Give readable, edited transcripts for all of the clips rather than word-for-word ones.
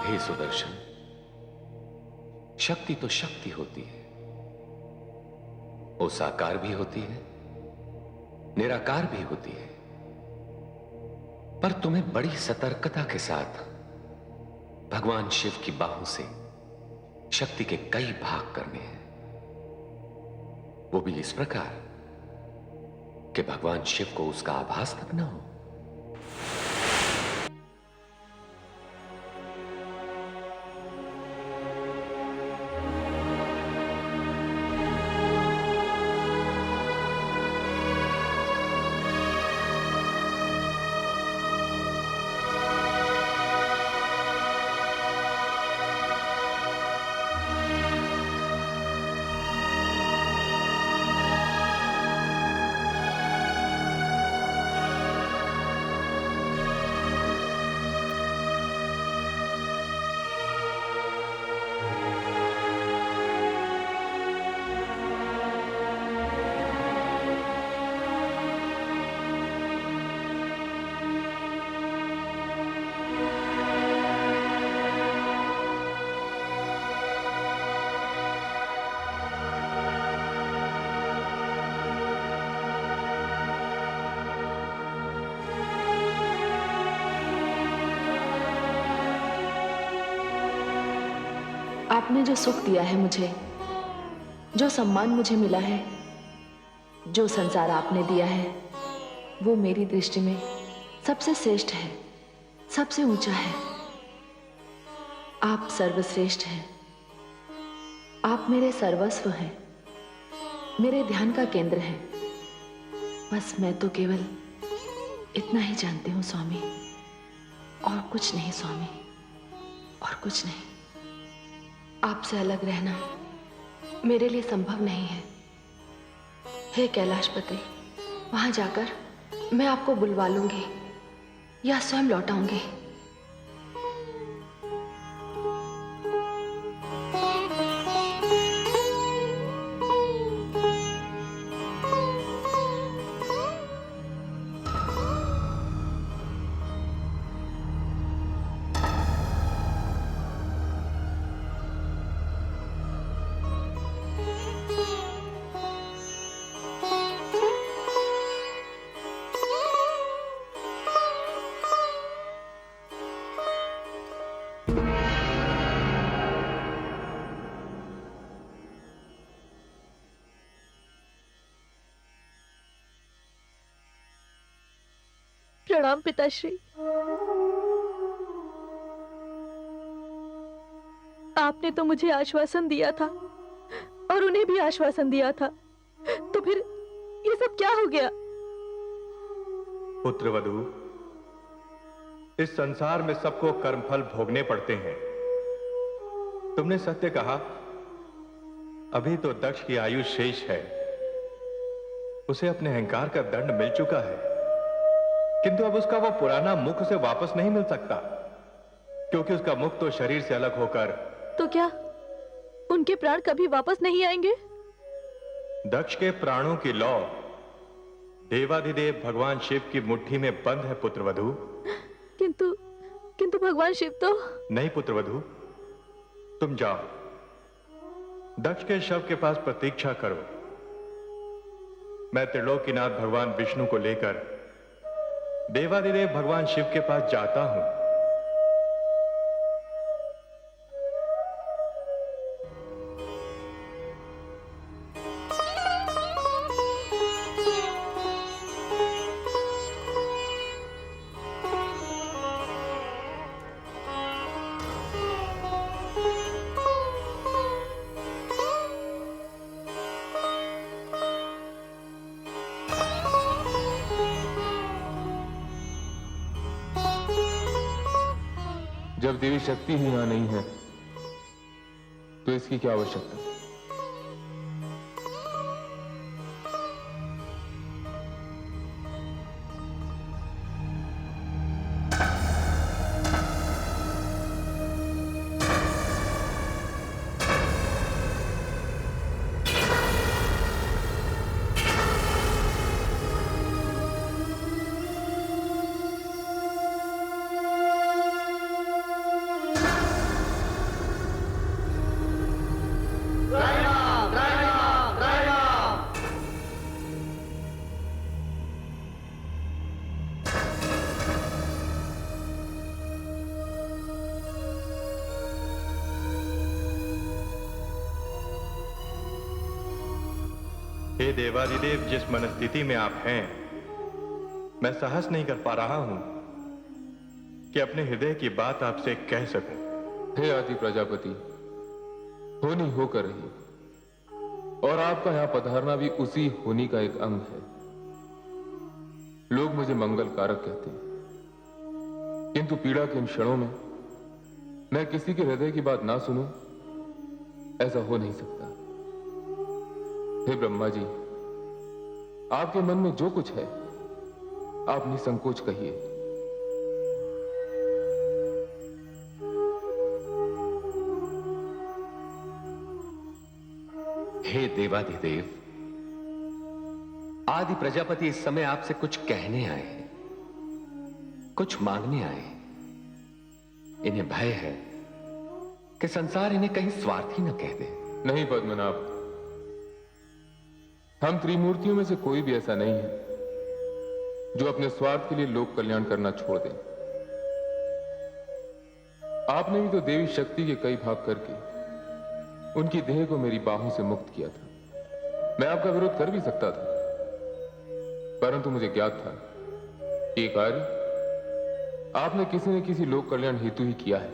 हे सुदर्शन, शक्ति तो शक्ति होती है, वो साकार भी होती है, निराकार भी होती है, पर तुम्हें बड़ी सतर्कता के साथ भगवान शिव की बाहों से शक्ति के कई भाग करने हैं, वो भी इस प्रकार कि भगवान शिव को उसका आभास तक न हो। आपने जो सुख दिया है मुझे, जो सम्मान मुझे मिला है, जो संसार आपने दिया है, वो मेरी दृष्टि में सबसे श्रेष्ठ है, सबसे ऊंचा है। आप सर्वश्रेष्ठ हैं। आप मेरे सर्वस्व हैं, मेरे ध्यान का केंद्र हैं। बस मैं तो केवल इतना ही जानती हूँ स्वामी, और कुछ नहीं स्वामी, और कुछ नहीं। आपसे अलग रहना मेरे लिए संभव नहीं है। हे कैलाशपति, वहां जाकर मैं आपको बुलवा लूंगी या स्वयं लौट आऊंगी। प्रणाम पिताश्री। आपने तो मुझे आश्वासन दिया था और उन्हें भी आश्वासन दिया था, तो फिर ये सब क्या हो गया? पुत्रवधू, इस संसार में सबको कर्मफल भोगने पड़ते हैं। तुमने सत्य कहा। अभी तो दक्ष की आयु शेष है, उसे अपने अहंकार का दंड मिल चुका है, किंतु अब उसका वो पुराना मुख उसे वापस नहीं मिल सकता, क्योंकि उसका मुख तो शरीर से अलग होकर। तो क्या उनके प्राण कभी वापस नहीं आएंगे? दक्ष के प्राणों की लौ देवाधिदेव भगवान शिव की मुट्ठी में बंद है पुत्रवधू। किंतु भगवान शिव तो। नहीं पुत्रवधू, तुम जाओ, दक्ष के शव के पास प्रतीक्षा करो। मैं त्रिलोकीनाथ भगवान विष्णु को लेकर देवाधिदेव भगवान शिव के पास जाता हूं। जब देवी शक्ति ही यहां नहीं है तो इसकी क्या आवश्यकता? हे देवादिदेव, जिस मनस्थिति में आप हैं, मैं साहस नहीं कर पा रहा हूं कि अपने हृदय की बात आपसे कह सकूं। हे आदि प्रजापति, होनी होकर रही, और आपका यहां पधारना भी उसी होनी का एक अंग है। लोग मुझे मंगल कारक कहते हैं, किंतु पीड़ा के इन क्षणों में मैं किसी के हृदय की बात ना सुनूं, ऐसा हो नहीं सकता। हे ब्रह्मा जी, आपके मन में जो कुछ है आप निसंकोच कहिए। हे देवाधिदेव, आदि प्रजापति इस समय आपसे कुछ कहने आए हैं, कुछ मांगने आए हैं। इन्हें भय है कि संसार इन्हें कहीं स्वार्थी न कह दे। नहीं पद्मनाभ, हम त्रिमूर्तियों में से कोई भी ऐसा नहीं है जो अपने स्वार्थ के लिए लोक कल्याण करना छोड़ दे। आपने भी तो देवी शक्ति के कई भाग करके उनकी देह को मेरी बाहों से मुक्त किया था। मैं आपका विरोध कर भी सकता था, परंतु मुझे ज्ञात था कि ये कार्य आपने किसी न किसी लोक कल्याण हेतु ही किया है,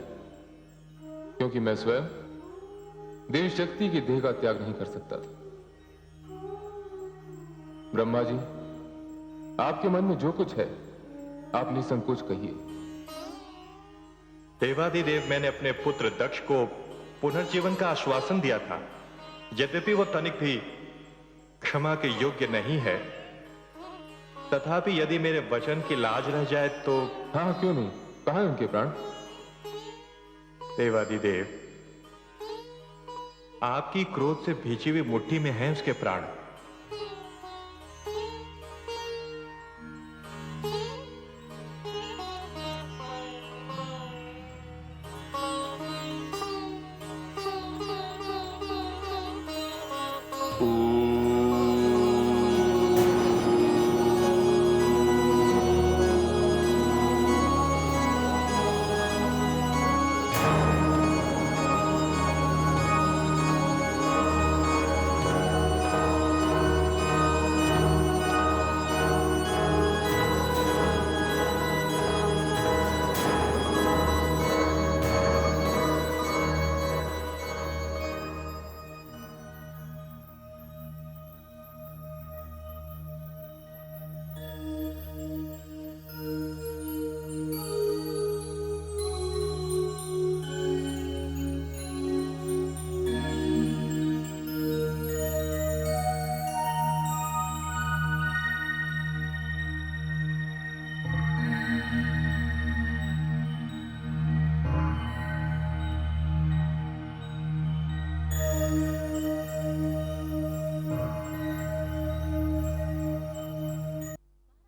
क्योंकि मैं स्वयं देवी शक्ति की देह का त्याग नहीं कर सकता था। ब्रह्मा जी, आपके मन में जो कुछ है आप निसंकोच कहिए। देवादिदेव, मैंने अपने पुत्र दक्ष को पुनर्जीवन का आश्वासन दिया था। यद्यपि वो तनिक भी क्षमा के योग्य नहीं है, तथापि यदि मेरे वचन की लाज रह जाए तो। हाँ, क्यों नहीं, कहां है उनके प्राण? देवादिदेव, आपकी क्रोध से भींची हुई मुट्ठी में है उसके प्राण।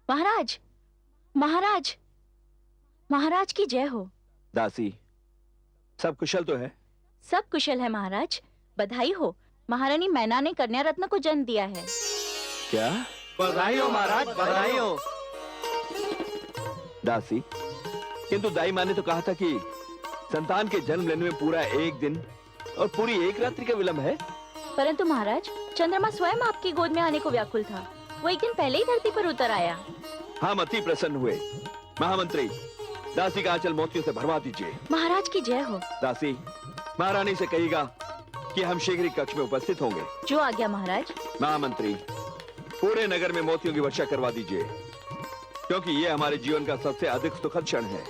महाराज, महाराज, महाराज की जय हो। दासी, सब कुशल तो है? सब कुशल है महाराज, बधाई हो। महारानी मैना ने कन्या रत्न को जन्म दिया है। क्या? बधाई हो महाराज, बधाई हो। दासी, किंतु दाई माँ ने तो कहा था कि संतान के जन्म लेने में पूरा एक दिन और पूरी एक रात्रि का विलंब है। परंतु महाराज, चंद्रमा स्वयं आपकी गोद में आने को व्याकुल था। वो एक दिन पहले ही धरती पर उतर आया। हम अति प्रसन्न हुए। महामंत्री, दासी का आंचल मोतियों से भरवा दीजिए। महाराज की जय हो। दासी, महारानी से कहिएगा कि हम शीघ्र ही कक्ष में उपस्थित होंगे। जो आज्ञा महाराज। महामंत्री, पूरे नगर में मोतियों की वर्षा करवा दीजिए, क्योंकि ये हमारे जीवन का सबसे अधिक सुखद क्षण है।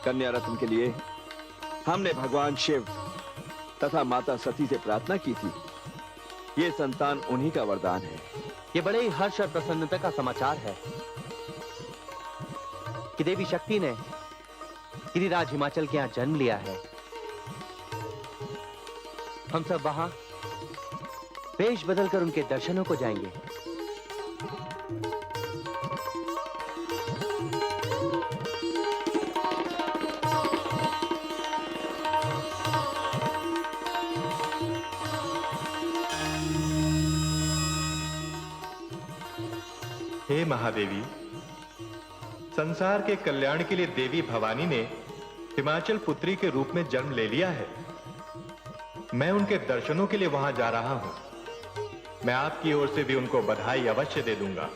कन्या रत्न के लिए हमने भगवान शिव तथा माता सती से प्रार्थना की थी। ये संतान उन्हीं का वरदान है। ये बड़े ही हर्ष और प्रसन्नता का समाचार है कि देवी शक्ति ने गिरिराज हिमाचल के यहाँ जन्म लिया है। हम सब वहां वेश बदलकर उनके दर्शनों को जाएंगे। हे महादेवी, संसार के कल्याण के लिए देवी भवानी ने हिमाचल पुत्री के रूप में जन्म ले लिया है। मैं उनके दर्शनों के लिए वहां जा रहा हूं। मैं आपकी ओर से भी उनको बधाई अवश्य दे दूंगा।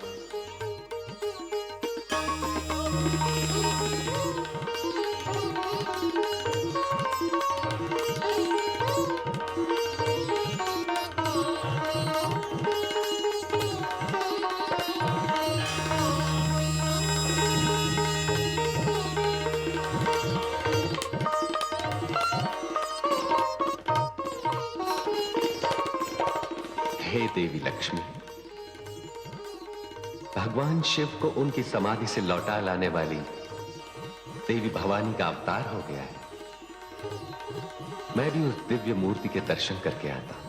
हे देवी लक्ष्मी, भगवान शिव को उनकी समाधि से लौटा लाने वाली देवी भवानी का अवतार हो गया है। मैं भी उस दिव्य मूर्ति के दर्शन करके आता हूं।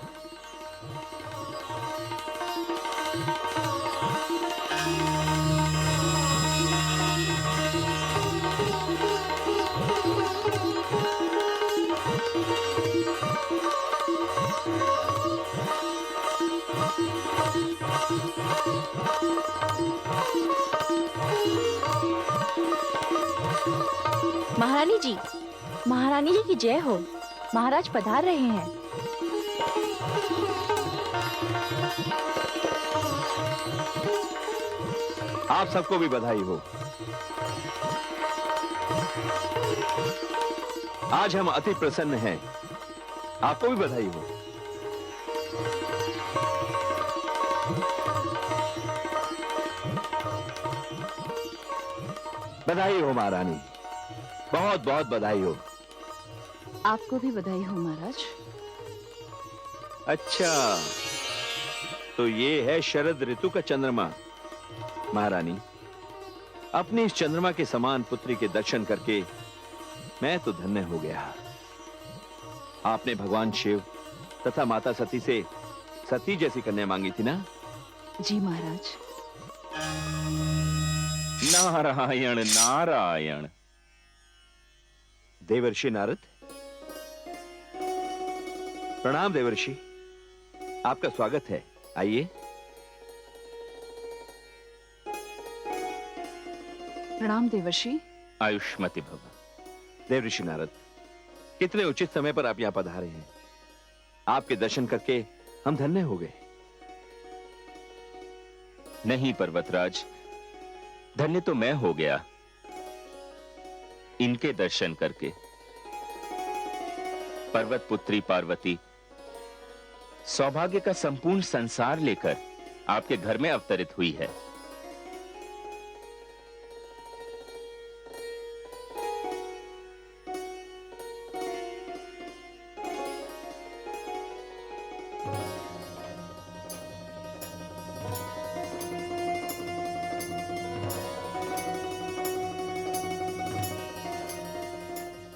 महारानी जी की जय हो। महाराज पधार रहे हैं। आप सबको भी बधाई हो। आज हम अति प्रसन्न हैं। आपको भी बधाई हो। बधाई हो महारानी, बहुत बहुत बधाई हो। आपको भी बधाई हो महाराज। अच्छा, तो ये है शरद ऋतु का चंद्रमा। महारानी, अपनी इस चंद्रमा के समान पुत्री के दर्शन करके मैं तो धन्य हो गया। आपने भगवान शिव तथा माता सती से सती जैसी कन्या मांगी थी ना? जी महाराज। नारायण नारायण। देवर्षि नारद, प्रणाम देवर्षि, आपका स्वागत है। आइए। प्रणाम देवर्षि। आयुष्मति भव। देवर्षि नारद, कितने उचित समय पर आप यहां पधारे हैं। आपके दर्शन करके हम धन्य हो गए। नहीं पर्वतराज, धन्य तो मैं हो गया इनके दर्शन करके। पर्वत पुत्री पार्वती सौभाग्य का संपूर्ण संसार लेकर आपके घर में अवतरित हुई है।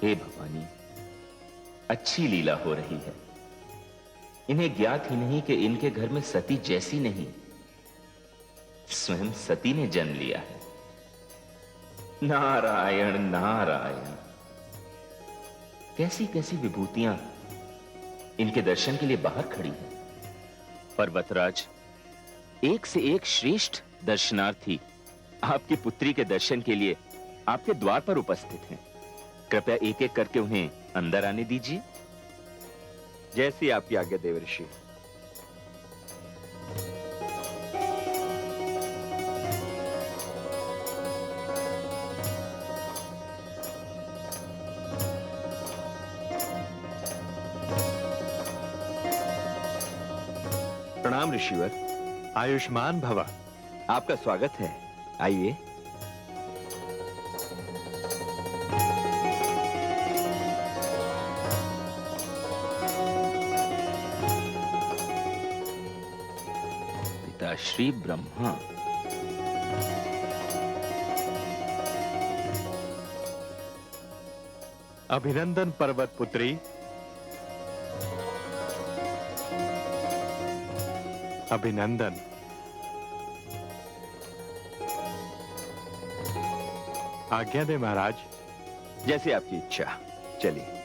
हे भवानी, अच्छी लीला हो रही है। इन्हें ज्ञात ही नहीं कि इनके घर में सती जैसी नहीं, स्वयं सती ने जन्म लिया है। नारायण नारायण। कैसी कैसी विभूतियां इनके दर्शन के लिए बाहर खड़ी हैं। पर्वतराज, एक से एक श्रेष्ठ दर्शनार्थी आपकी पुत्री के दर्शन के लिए आपके द्वार पर उपस्थित हैं। कृपया एक एक करके उन्हें अंदर आने दीजिए। जैसी आपकी आज्ञा देवर्षि। प्रणाम ऋषिवर। आयुष्मान भव। आपका स्वागत है। आइए। श्री ब्रह्मा। अभिनंदन पर्वत पुत्री। अभिनंदन। आज्ञा दे महाराज। जैसे आपकी इच्छा। चलिए।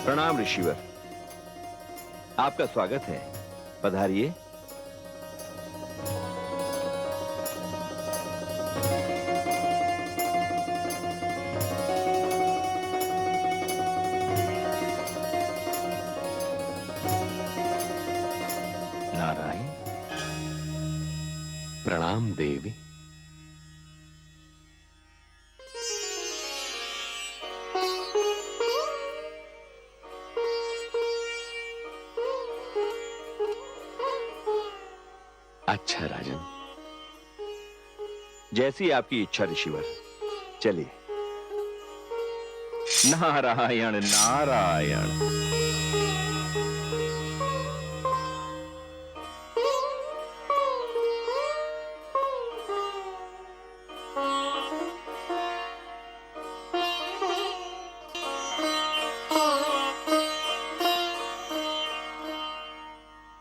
प्रणाम ऋषिवर। आपका स्वागत है, पधारिए। नारायण। प्रणाम देवी। अच्छा राजन, जैसी आपकी इच्छा ऋषिवर, चलिए। नारायण नारायण।